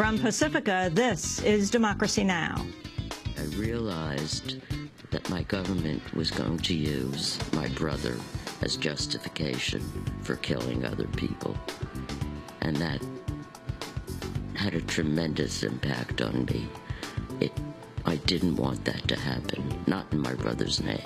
From Pacifica, this is Democracy Now! I realized that my government was going to use my brother as justification for killing other people. And that had a tremendous impact on me. I didn't want that to happen, not in my brother's name.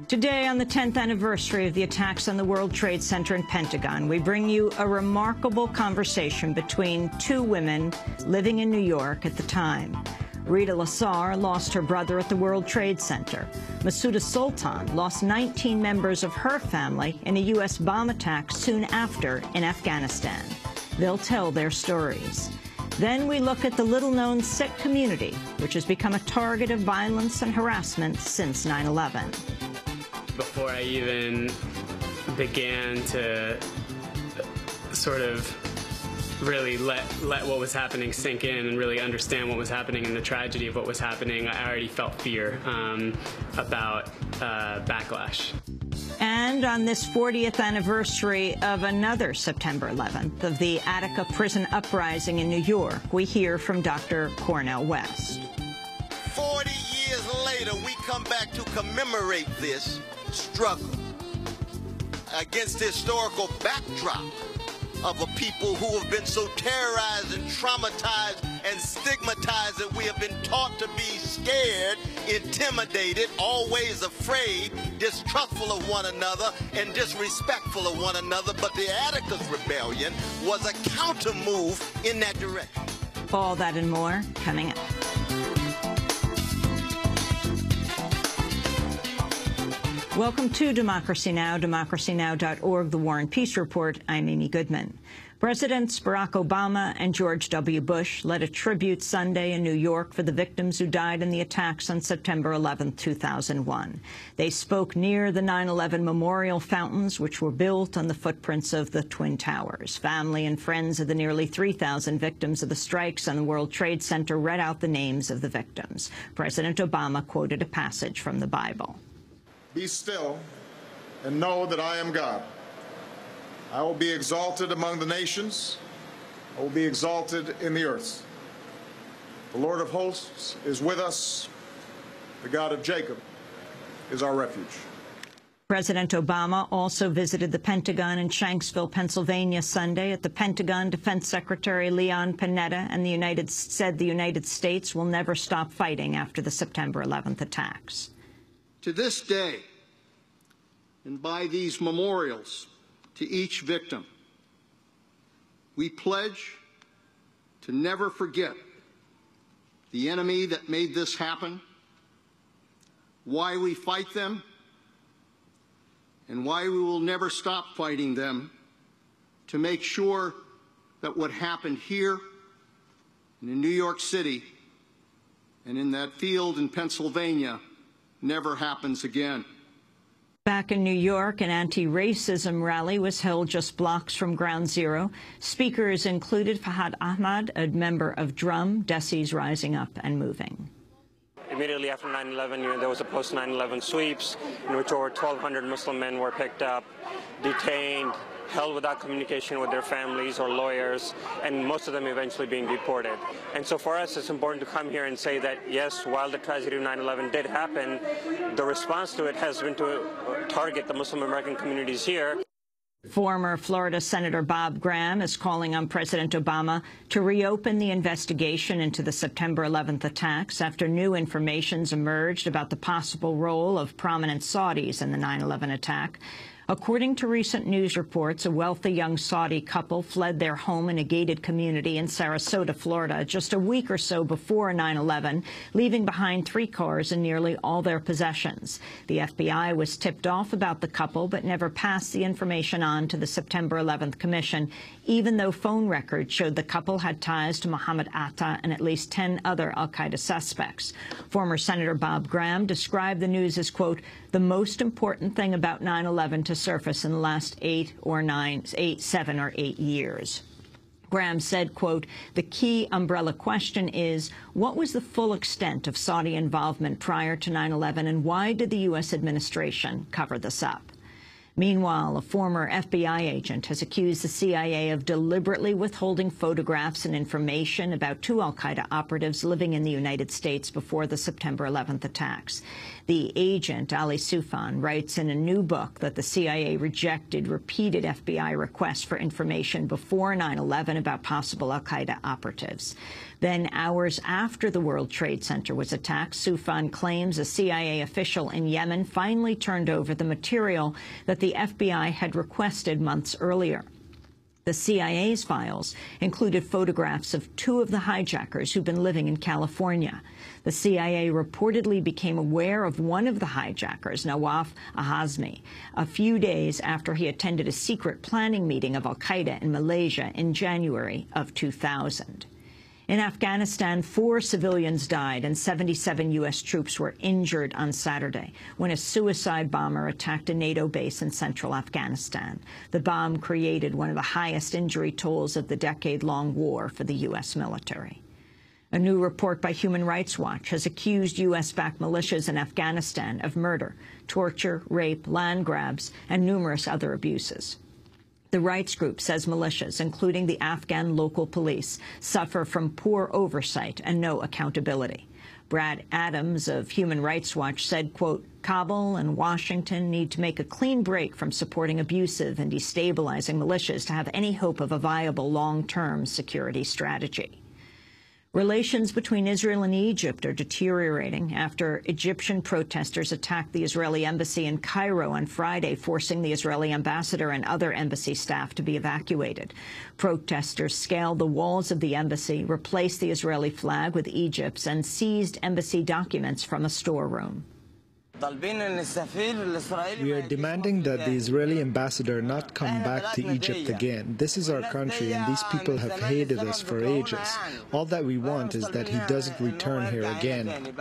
Today, on the 10th anniversary of the attacks on the World Trade Center and Pentagon, we bring you a remarkable conversation between two women living in New York at the time. Rita Lasar lost her brother at the World Trade Center. Masouda Sultan lost 19 members of her family in a U.S. bomb attack soon after in Afghanistan. They'll tell their stories. Then we look at the little-known Sikh community, which has become a target of violence and harassment since 9/11. Before I even began to sort of really let what was happening sink in and really understand what was happening and the tragedy of what was happening, I already felt fear about backlash. And on this 40th anniversary of another September 11th, of the Attica prison uprising in New York, we hear from Dr. Cornel West. 40 years later, we come back to commemorate this struggle against the historical backdrop of a people who have been so terrorized and traumatized and stigmatized that we have been taught to be scared, intimidated, always afraid, distrustful of one another, and disrespectful of one another. But the Atticus Rebellion was a counter move in that direction. All that and more coming up. Welcome to Democracy Now!, democracynow.org, The War and Peace Report. I'm Amy Goodman. Presidents Barack Obama and George W. Bush led a tribute Sunday in New York for the victims who died in the attacks on September 11, 2001. They spoke near the 9/11 memorial fountains, which were built on the footprints of the Twin Towers. Family and friends of the nearly 3,000 victims of the strikes on the World Trade Center read out the names of the victims. President Obama quoted a passage from the Bible. Be still and know that I am God. I will be exalted among the nations. I will be exalted in the earth. The Lord of hosts is with us. The God of Jacob is our refuge. President Obama also visited the Pentagon in Shanksville, Pennsylvania, Sunday. At the Pentagon, Defense Secretary Leon Panetta said the United States will never stop fighting after the September 11th attacks. To this day, and by these memorials to each victim, we pledge to never forget the enemy that made this happen, why we fight them, and why we will never stop fighting them to make sure that what happened here and in New York City and in that field in Pennsylvania never happens again. Back in New York, an anti-racism rally was held just blocks from Ground Zero. Speakers included Fahad Ahmad, a member of Drum, Desi's Rising Up and Moving. Immediately after 9/11, there was a post-9/11 sweeps in which over 1,200 Muslim men were picked up, detained, held without communication with their families or lawyers, and most of them eventually being deported. And so for us, it's important to come here and say that, yes, while the tragedy of 9/11 did happen, the response to it has been to target the Muslim American communities here. Former Florida Senator Bob Graham is calling on President Obama to reopen the investigation into the September 11th attacks after new information emerged about the possible role of prominent Saudis in the 9/11 attack. According to recent news reports, a wealthy young Saudi couple fled their home in a gated community in Sarasota, Florida, just a week or so before 9/11, leaving behind 3 cars and nearly all their possessions. The FBI was tipped off about the couple, but never passed the information on to the September 11th Commission, even though phone records showed the couple had ties to Mohammed Atta and at least 10 other al-Qaeda suspects. Former Senator Bob Graham described the news as, quote, the most important thing about 9/11 to surface in the last 7 or 8 years. Graham said, quote, the key umbrella question is, what was the full extent of Saudi involvement prior to 9/11, and why did the U.S. administration cover this up? Meanwhile, a former FBI agent has accused the CIA of deliberately withholding photographs and information about two al-Qaeda operatives living in the United States before the September 11th attacks. The agent, Ali Soufan, writes in a new book that the CIA rejected repeated FBI requests for information before 9/11 about possible al-Qaeda operatives. Then, hours after the World Trade Center was attacked, Soufan claims a CIA official in Yemen finally turned over the material that the FBI had requested months earlier. The CIA's files included photographs of two of the hijackers who'd been living in California. The CIA reportedly became aware of one of the hijackers, Nawaf Ahazmi, a few days after he attended a secret planning meeting of al-Qaeda in Malaysia in January of 2000. In Afghanistan, 4 civilians died and 77 U.S. troops were injured on Saturday when a suicide bomber attacked a NATO base in central Afghanistan. The bomb created one of the highest injury tolls of the decade-long war for the U.S. military. A new report by Human Rights Watch has accused U.S.-backed militias in Afghanistan of murder, torture, rape, land grabs, and numerous other abuses. The rights group says militias, including the Afghan local police, suffer from poor oversight and no accountability. Brad Adams of Human Rights Watch said, quote, Kabul and Washington need to make a clean break from supporting abusive and destabilizing militias to have any hope of a viable long-term security strategy. Relations between Israel and Egypt are deteriorating after Egyptian protesters attacked the Israeli embassy in Cairo on Friday, forcing the Israeli ambassador and other embassy staff to be evacuated. Protesters scaled the walls of the embassy, replaced the Israeli flag with Egypt's, and seized embassy documents from a storeroom. We are demanding that the Israeli ambassador not come back to Egypt again. This is our country, and these people have hated us for ages. All that we want is that he doesn't return here again.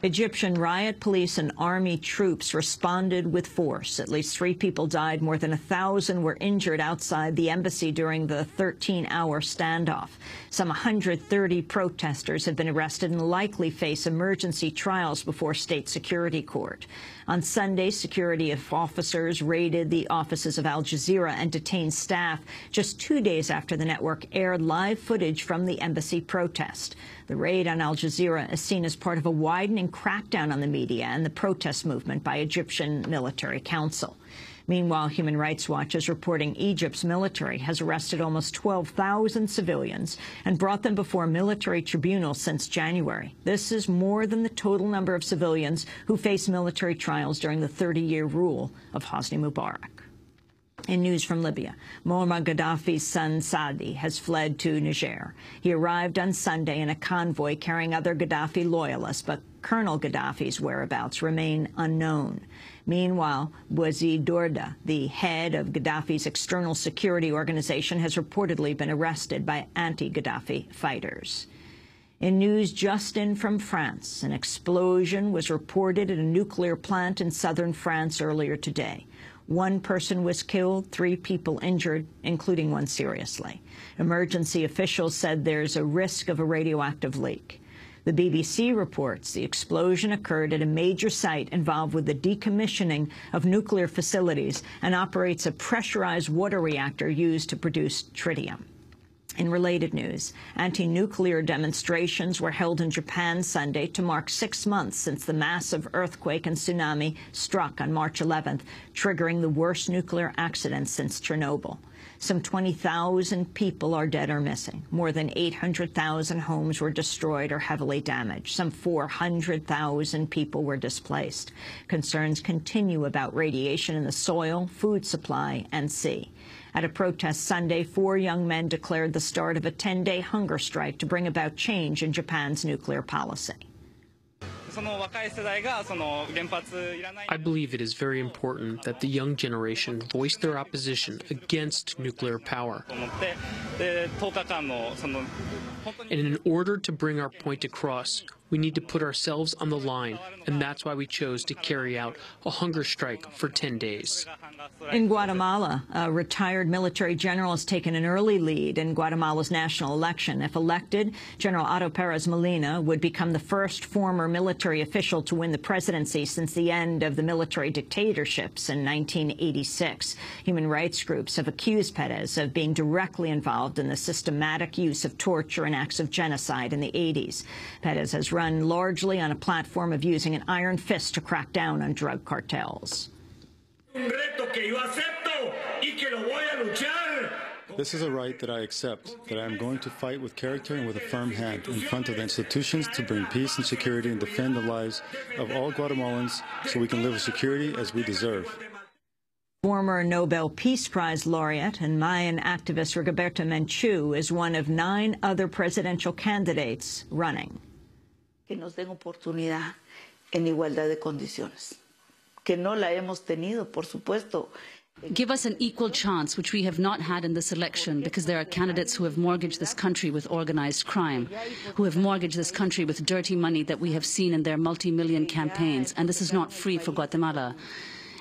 Egyptian riot police and army troops responded with force. At least 3 people died. More than 1,000 were injured outside the embassy during the 13-hour standoff. Some 130 protesters have been arrested and likely face emergency trials before state security court. On Sunday, security officers raided the offices of Al Jazeera and detained staff just 2 days after the network aired live footage from the embassy protest. The raid on Al Jazeera is seen as part of a widening crackdown on the media and the protest movement by Egyptian Military Council. Meanwhile, Human Rights Watch is reporting Egypt's military has arrested almost 12,000 civilians and brought them before military tribunals since January. This is more than the total number of civilians who face military trials during the 30-year rule of Hosni Mubarak. In news from Libya, Muammar Gaddafi's son Saadi has fled to Niger. He arrived on Sunday in a convoy carrying other Gaddafi loyalists, but Colonel Gaddafi's whereabouts remain unknown. Meanwhile, Bouazi Dorda, the head of Gaddafi's external security organization, has reportedly been arrested by anti-Gaddafi fighters. In news just in from France, an explosion was reported at a nuclear plant in southern France earlier today. 1 person was killed, 3 people injured, including 1 seriously. Emergency officials said there's a risk of a radioactive leak. The BBC reports the explosion occurred at a major site involved with the decommissioning of nuclear facilities and operates a pressurized water reactor used to produce tritium. In related news, anti-nuclear demonstrations were held in Japan Sunday to mark 6 months since the massive earthquake and tsunami struck on March 11th, triggering the worst nuclear accident since Chernobyl. Some 20,000 people are dead or missing. More than 800,000 homes were destroyed or heavily damaged. Some 400,000 people were displaced. Concerns continue about radiation in the soil, food supply, and sea. At a protest Sunday, 4 young men declared the start of a 10-day hunger strike to bring about change in Japan's nuclear policy. I believe it is very important that the young generation voice their opposition against nuclear power. And in order to bring our point across, We need to put ourselves on the line, and that's why we chose to carry out a hunger strike for 10 days. In Guatemala, a retired military general has taken an early lead in Guatemala's national election. If elected, General Otto Pérez Molina would become the first former military official to win the presidency since the end of the military dictatorships in 1986. Human rights groups have accused Pérez of being directly involved in the systematic use of torture and acts of genocide in the 80s. Pérez has run largely on a platform of using an iron fist to crack down on drug cartels. This is a right that I accept, that I am going to fight with character and with a firm hand in front of the institutions to bring peace and security and defend the lives of all Guatemalans so we can live with security as we deserve. Former Nobel Peace Prize laureate and Mayan activist Rigoberta Menchú is one of 9 other presidential candidates running. Que nos den oportunidad en igualdad de condiciones. Que no la hemos tenido, por supuesto. Give us an equal chance, which we have not had in this election, because there are candidates who have mortgaged this country with organized crime, who have mortgaged this country with dirty money that we have seen in their multi-million campaigns, and this is not free for Guatemala.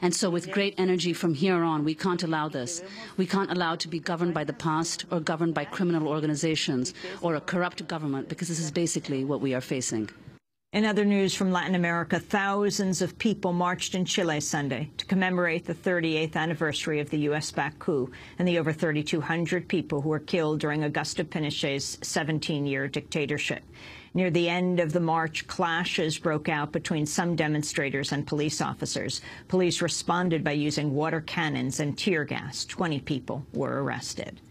And so with great energy from here on, we can't allow this. We can't allow it to be governed by the past or governed by criminal organizations or a corrupt government, because this is basically what we are facing. In other news from Latin America, thousands of people marched in Chile Sunday to commemorate the 38th anniversary of the U.S.-backed coup and the over 3,200 people who were killed during Augusto Pinochet's 17-year dictatorship. Near the end of the march, clashes broke out between some demonstrators and police officers. Police responded by using water cannons and tear gas. 20 people were arrested.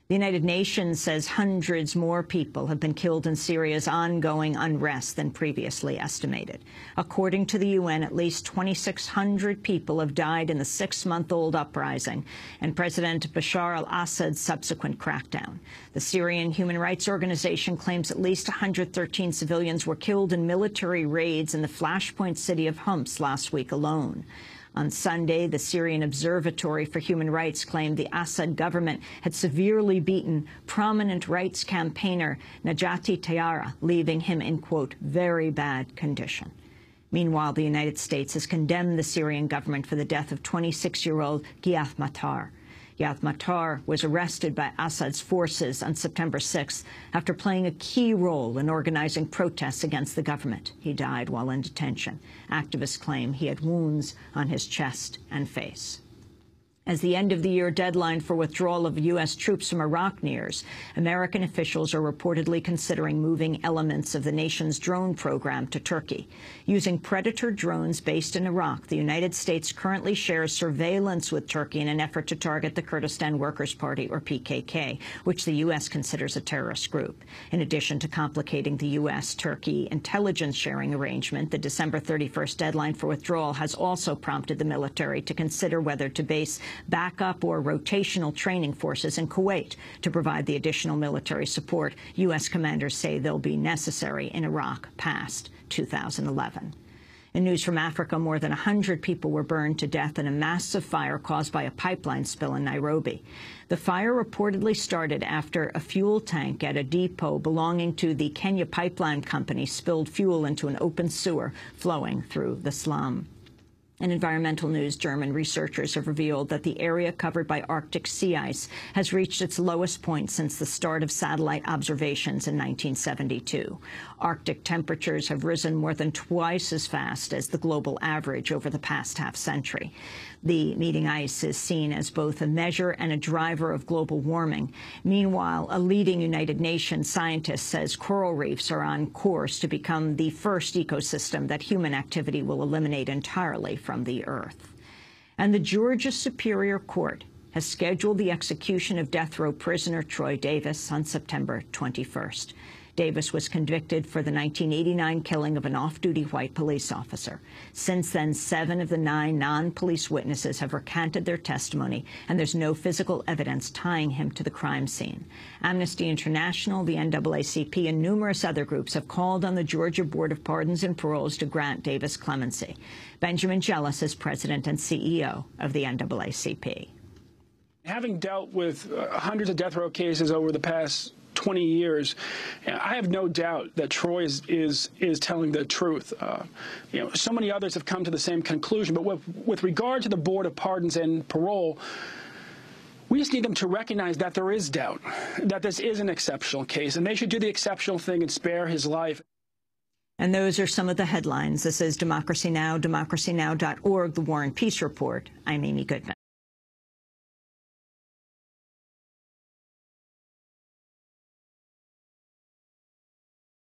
The United Nations says hundreds more people have been killed in Syria's ongoing unrest than previously estimated. According to the UN, at least 2,600 people have died in the 6-month-old uprising and President Bashar al-Assad's subsequent crackdown. The Syrian human rights organization claims at least 113 civilians were killed in military raids in the flashpoint city of Homs last week alone. On Sunday, the Syrian Observatory for Human Rights claimed the Assad government had severely beaten prominent rights campaigner Najati Tayara, leaving him in, quote, very bad condition. Meanwhile, the United States has condemned the Syrian government for the death of 26-year-old Ghiath Mattar. Ghiath Mattar was arrested by Assad's forces on September 6th after playing a key role in organizing protests against the government. He died while in detention. Activists claim he had wounds on his chest and face. As the end-of-the-year deadline for withdrawal of U.S. troops from Iraq nears, American officials are reportedly considering moving elements of the nation's drone program to Turkey. Using Predator drones based in Iraq, the United States currently shares surveillance with Turkey in an effort to target the Kurdistan Workers' Party, or PKK, which the U.S. considers a terrorist group. In addition to complicating the U.S.-Turkey intelligence sharing arrangement, the December 31st deadline for withdrawal has also prompted the military to consider whether to base backup or rotational training forces in Kuwait to provide the additional military support U.S. commanders say they'll be necessary in Iraq past 2011. In news from Africa, more than 100 people were burned to death in a massive fire caused by a pipeline spill in Nairobi. The fire reportedly started after a fuel tank at a depot belonging to the Kenya Pipeline Company spilled fuel into an open sewer flowing through the slum. In environmental news, German researchers have revealed that the area covered by Arctic sea ice has reached its lowest point since the start of satellite observations in 1972. Arctic temperatures have risen more than twice as fast as the global average over the past half-century. The meeting ice is seen as both a measure and a driver of global warming. Meanwhile, a leading United Nations scientist says coral reefs are on course to become the first ecosystem that human activity will eliminate entirely from the Earth. And the Georgia Superior Court has scheduled the execution of death row prisoner Troy Davis on September 21st. Davis was convicted for the 1989 killing of an off-duty white police officer. Since then, 7 of the 9 non-police witnesses have recanted their testimony, and there's no physical evidence tying him to the crime scene. Amnesty International, the NAACP, and numerous other groups have called on the Georgia Board of Pardons and Paroles to grant Davis clemency. Benjamin Jealous is president and CEO of the NAACP. Having dealt with hundreds of death row cases over the past 20 years. I have no doubt that Troy is telling the truth. So many others have come to the same conclusion. But with regard to the Board of Pardons and Parole, we just need them to recognize that there is doubt, that this is an exceptional case, and they should do the exceptional thing and spare his life. And those are some of the headlines. This is Democracy Now!, democracynow.org, The War and Peace Report. I'm Amy Goodman.